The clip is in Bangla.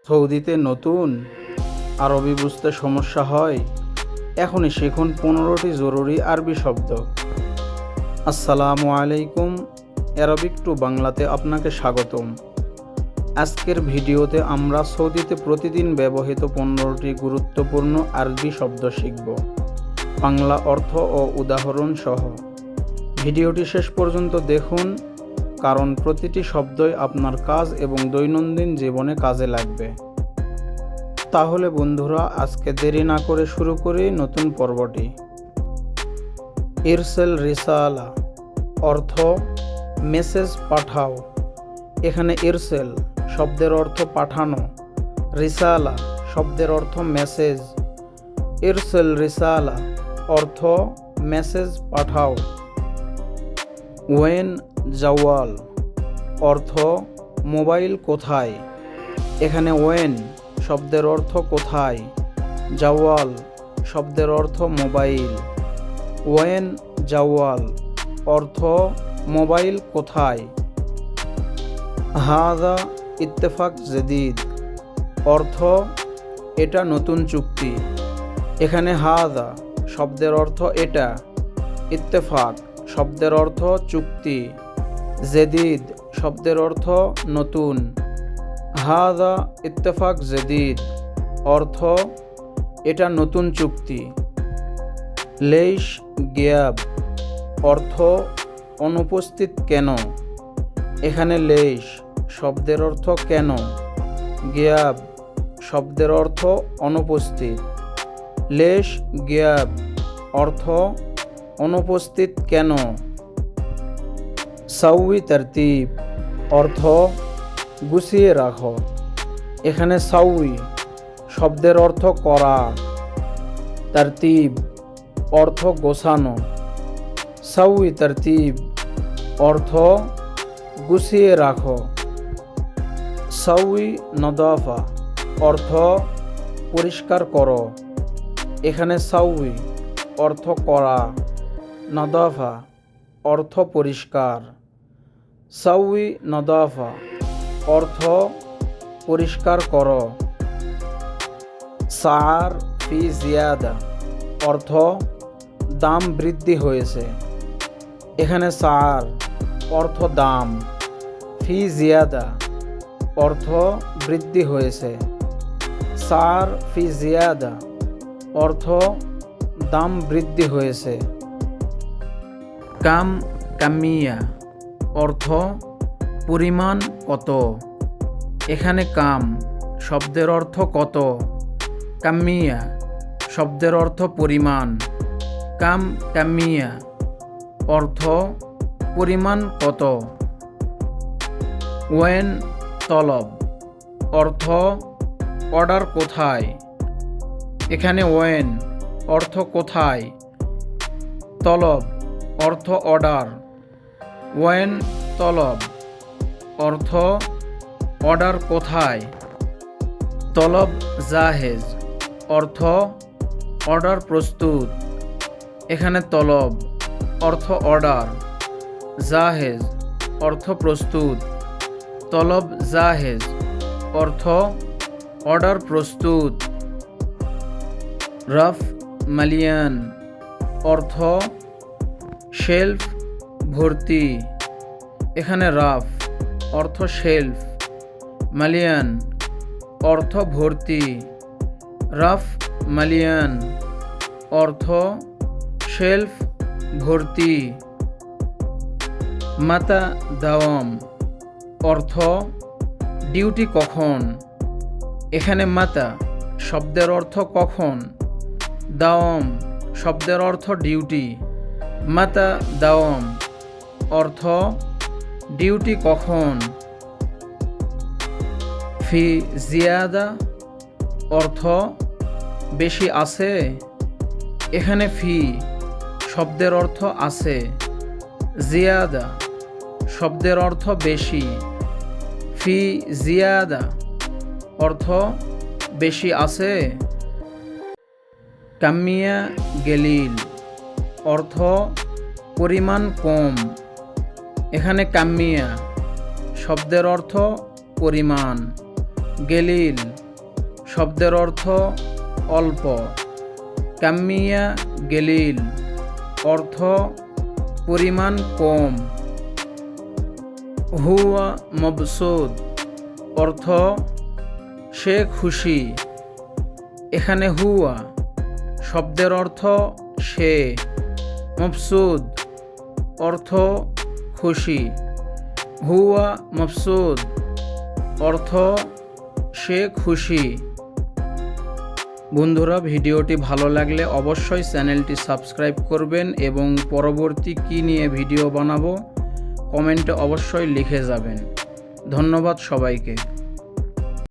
সৌদিতে নতুন আরবি বুঝতে সমস্যা হয়? এখনই শিখুন 15টি জরুরি আরবি শব্দ। আসসালামু আলাইকুম, অ্যারাবিক টু বাংলাতে আপনাকে স্বাগতম। আজকের ভিডিওতে আমরা সৌদিতে প্রতিদিন ব্যবহৃত 15টি গুরুত্বপূর্ণ আরবি শব্দ শিখব, বাংলা অর্থ ও উদাহরণ সহ। ভিডিওটি শেষ পর্যন্ত দেখুন, কারণ প্রতিটি শব্দই আপনার কাজ এবং দৈনন্দিন জীবনে কাজে লাগবে। তাহলে বন্ধুরা, আজকে দেরি না করে শুরু করি নতুন পর্বটি। ইরসেল রিসালা অর্থ মেসেজ পাঠাও। এখানে ইরসেল শব্দের অর্থ পাঠানো, রিসালা শব্দের অর্থ মেসেজ। ইরসেল রিসালা অর্থ মেসেজ পাঠাও। ওয়েন জাওয়াল অর্থ মোবাইল কোথায়। এখানে ওয়েন শব্দের অর্থ কোথায়, জাওয়াল শব্দের অর্থ মোবাইল। ওয়েন জাওয়াল অর্থ মোবাইল কোথায়। হাদা ইত্তেফাক জদিদ অর্থ এটা নতুন চুক্তি। এখানে হাদা শব্দের অর্থ এটা, ইত্তেফাক শব্দের অর্থ চুক্তি, জেদিদ শব্দের অর্থ নতুন। হাদা ইত্তেফাক জদিদ অর্থ এটা নতুন চুক্তি। লেইশ গিয়াব অর্থ অনুপস্থিত কেন। এখানে লেইশ শব্দের অর্থ কেন, গিয়াব শব্দের অর্থ অনুপস্থিত। লেশ গিয়াব অর্থ অনুপস্থিত কেন। সাউই তারতিব অর্থ গুছিয়ে রাখো। এখানে সাউই শব্দের অর্থ করা, তারতিব অর্থ গোছানো। সাউই তারতিব অর্থ গুছিয়ে রাখো। সাউই নদাফা অর্থ পরিষ্কার করো। এখানে সাউই অর্থ করা, নদাফা অর্থ পরিষ্কার। সাউই নদাফা অর্থ পরিষ্কার করো। সার ফি জিয়াদা অর্থ দাম বৃদ্ধি হয়েছে। এখানে সার অর্থ দাম, ফি জিয়াদা অর্থ বৃদ্ধি হয়েছে। সার ফি জিয়াদা অর্থ দাম বৃদ্ধি হয়েছে। কাম কামিয়া অর্থ পরিমাণ কত। এখানে কাম শব্দের অর্থ কত, কামিয়া শব্দের অর্থ পরিমাণ। কাম কামিয়া অর্থ পরিমাণ কত। ওয়েন তলব অর্থ অর্ডার কোথায়। এখানে ওয়েন অর্থ কোথায়, তলব অর্থ অর্ডার। ওয়েন তলব অর্থ অর্ডার কোথায়। তলব জাহেজ অর্থ অর্ডার প্রস্তুত। এখানে তলব অর্থ অর্ডার, জাহেজ অর্থ প্রস্তুত। তলব জাহেজ অর্থ অর্ডার প্রস্তুত। রফ মালিয়ান অর্থ শেলফ ভর্তি। এখানে রাফ অর্থ শেলফ, মালিয়ান অর্থ ভর্তি। রাফ মালিয়ান অর্থ শেলফ ভর্তি। মাতা দাওয়াম অর্থ ডিউটি কখন। এখানে মাতা শব্দের অর্থ কখন, দাওয়াম শব্দের অর্থ ডিউটি। মাতা দাওয়াম অর্থ ডিউটি কখন। ফি জিয়াদা অর্থ বেশি আছে। এখানে ফি শব্দের অর্থ আছে, জিয়াদা শব্দের অর্থ বেশি। ফি জিয়াদা অর্থ বেশি আছে। কামিয়া গেলিল অর্থ পরিমাণ কম। এখানে কামিয়া শব্দের অর্থ পরিমাণ, গেলিল শব্দের অর্থ অল্প। কাম্মিয়া গেলিল অর্থ পরিমাণ কম। হুয়া মবসুদ অর্থ সে খুশি। এখানে হুয়া শব্দের অর্থ সে, মবসুদ অর্থ খুশি। হুয়া মবসুদ অর্থ সে খুশি। বন্ধুরা, ভিডিওটি ভালো লাগলে অবশ্যই চ্যানেলটি সাবস্ক্রাইব করবেন এবং পরবর্তী কী নিয়ে ভিডিও বানাবো কমেন্টে অবশ্যই লিখে যাবেন। ধন্যবাদ সবাইকে।